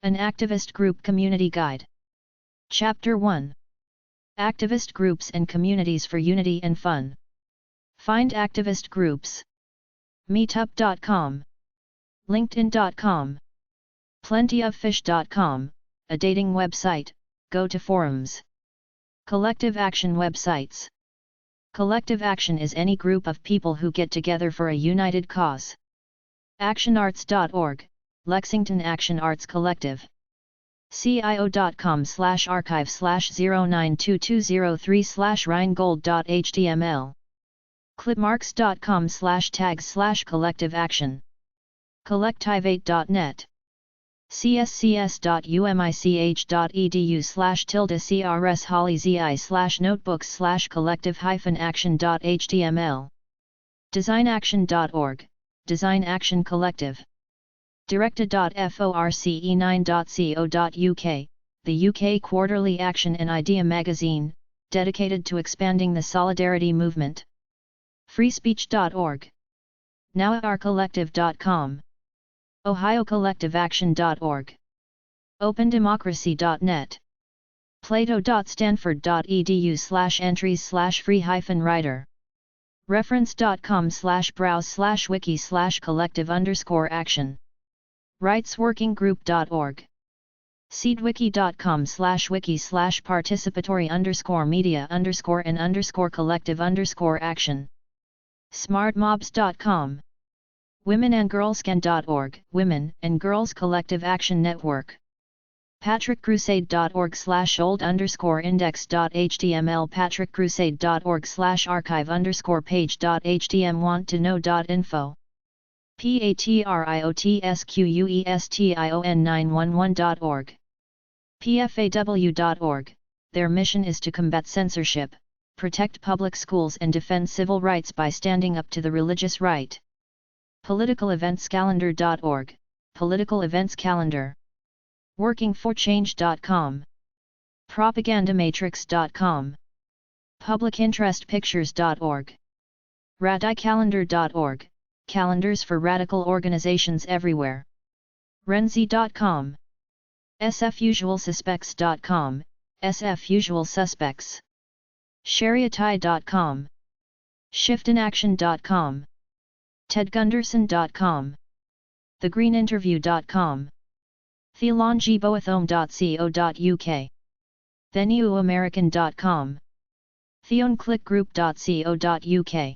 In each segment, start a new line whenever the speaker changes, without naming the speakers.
An Activist Group Community Guide. Chapter 1. Activist Groups and Communities for Unity and Fun. Find activist groups. Meetup.com, LinkedIn.com, PlentyofFish.com, a dating website. Go to forums. Collective action websites. Collective action is any group of people who get together for a united cause. actionarts.org, Lexington Action Arts Collective. cio.com/archive/092203/rheingold.html. clipmarks.com/tags/collective action. Collectivate.net. cscs.umich.edu/tilde/crs/hollyzi/notebooks/collective-action.html. designaction.org, Design Action Collective. directa.force9.co.uk, the UK quarterly action and idea magazine, dedicated to expanding the solidarity movement. freespeech.org. nowourcollective.com. ohiocollectiveaction.org. opendemocracy.net. plato.stanford.edu/entries/free-writer. reference.com/browse/wiki/collective_action. rightsworkinggroup.org. seedwiki.com/wiki/participatory_media_and_collective_action. smartmobs.com. womenandgirlscan.org, Women and Girls Collective Action Network. patrickcrusade.org/old_index.html. patrickcrusade.org/archive_page.htm. wanttoknow.info. patriotsquestion911.org. pfaw.org. Their mission is to combat censorship, protect public schools and defend civil rights by standing up to the religious right. politicaleventscalendar.org, Political Events Calendar. workingforchange.com. propagandamatrix.com. publicinterestpictures.org. radicalendar.org, calendars for radical organizations everywhere. renzi.com. sfusualsuspects.com, sfusual suspects. shariatai.com. shiftinaction.com. tedgunderson.com. thegreeninterview.com. theolongiboathome.co.uk. thenewamerican.com. theonclickgroup.co.uk.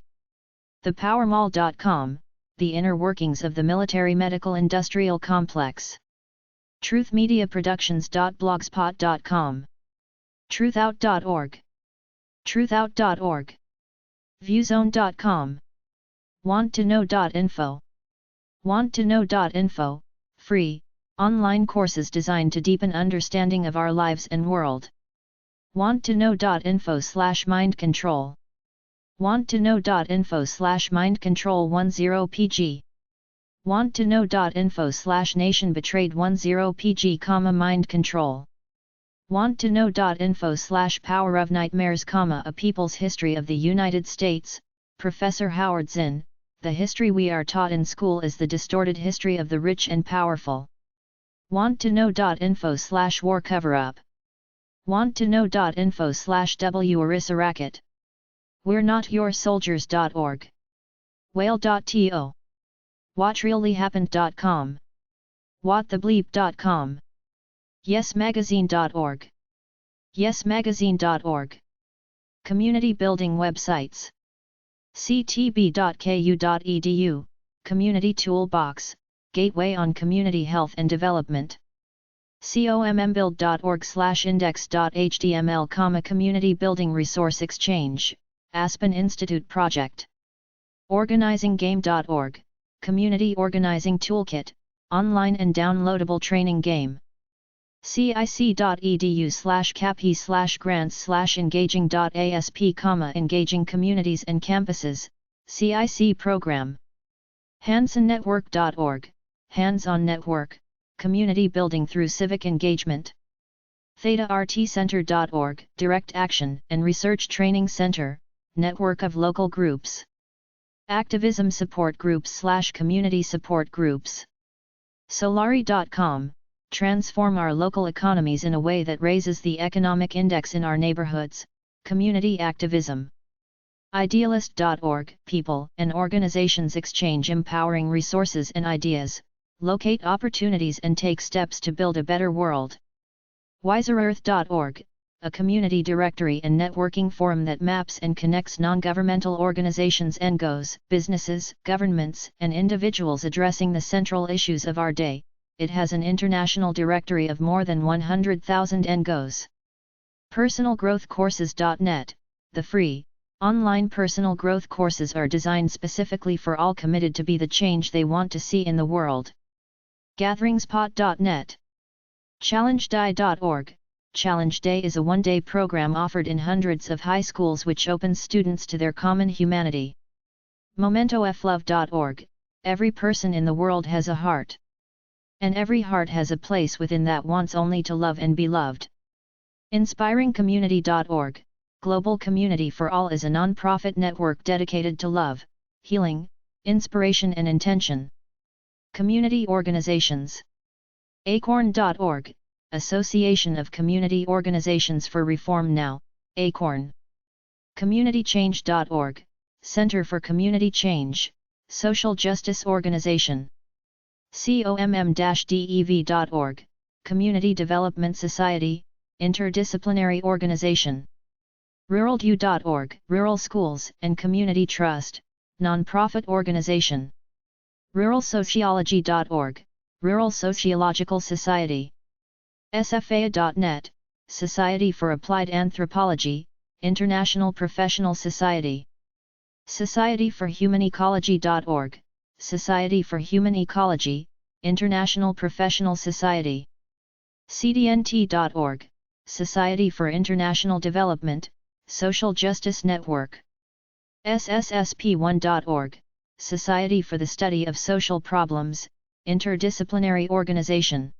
thepowermall.com, the inner workings of the military-medical-industrial complex. truthmediaproductions.blogspot.com. truthout.org. truthout.org. viewzone.com. wanttoknow.info. wanttoknow.info, free, online courses designed to deepen understanding of our lives and world. wanttoknow.info/mindcontrol. wanttoknow.info/mindcontrol10pg. wanttoknow.info/nationbetrayed10pg, mind control. wanttoknow.info/powerofnightmares, a people's history of the United States. Professor Howard Zinn. The history we are taught in school is the distorted history of the rich and powerful. wanttoknow.info/war cover-up. wanttoknow.info/w-arissa-racket. we're not your soldiers.org. whale.to. whatreallyhappened.com. whatthebleep.com. yesmagazine.org. yesmagazine.org. Community building websites. ctb.ku.edu, Community Toolbox, Gateway on Community Health and Development. commmbbuild.org/index.html, Community Building Resource Exchange, Aspen Institute Project. organizinggame.org, Community Organizing Toolkit, online and downloadable training game. cic.edu/capi/grants/engaging.asp, engaging communities and campuses, CIC program. hansonnetwork.org, hands-on network, community building through civic engagement. thetaRtCenter.org, direct action and research training center, network of local groups. Activism support groups/community support groups. Solari.com, transform our local economies in a way that raises the economic index in our neighborhoods, community activism. Idealist.org, people and organizations exchange empowering resources and ideas, locate opportunities and take steps to build a better world. WiserEarth.org, a community directory and networking forum that maps and connects non-governmental organizations, NGOs, businesses, governments, and individuals addressing the central issues of our day. It has an international directory of more than 100,000 NGOs. PersonalGrowthCourses.net, the free, online personal growth courses are designed specifically for all committed to be the change they want to see in the world. GatheringSpot.net. ChallengeDay.org. Challenge Day is a one-day program offered in hundreds of high schools which opens students to their common humanity. MomentoFlove.org. Every person in the world has a heart. And every heart has a place within that wants only to love and be loved. InspiringCommunity.org. Global Community for All is a non-profit network dedicated to love, healing, inspiration and intention. Community organizations. Acorn.org, Association of Community Organizations for Reform Now, Acorn. CommunityChange.org, Center for Community Change, social justice organization. COMM-DEV.org, Community Development Society, interdisciplinary organization. RuralDU.org, Rural Schools and Community Trust, nonprofit organization. RuralSociology.org, Rural Sociological Society. SFA.net, Society for Applied Anthropology, international professional society. Society for Human Ecology.org, Society for Human Ecology, international professional society. CDNT.org, Society for International Development, social justice network. SSSP1.org, Society for the Study of Social Problems, interdisciplinary organization.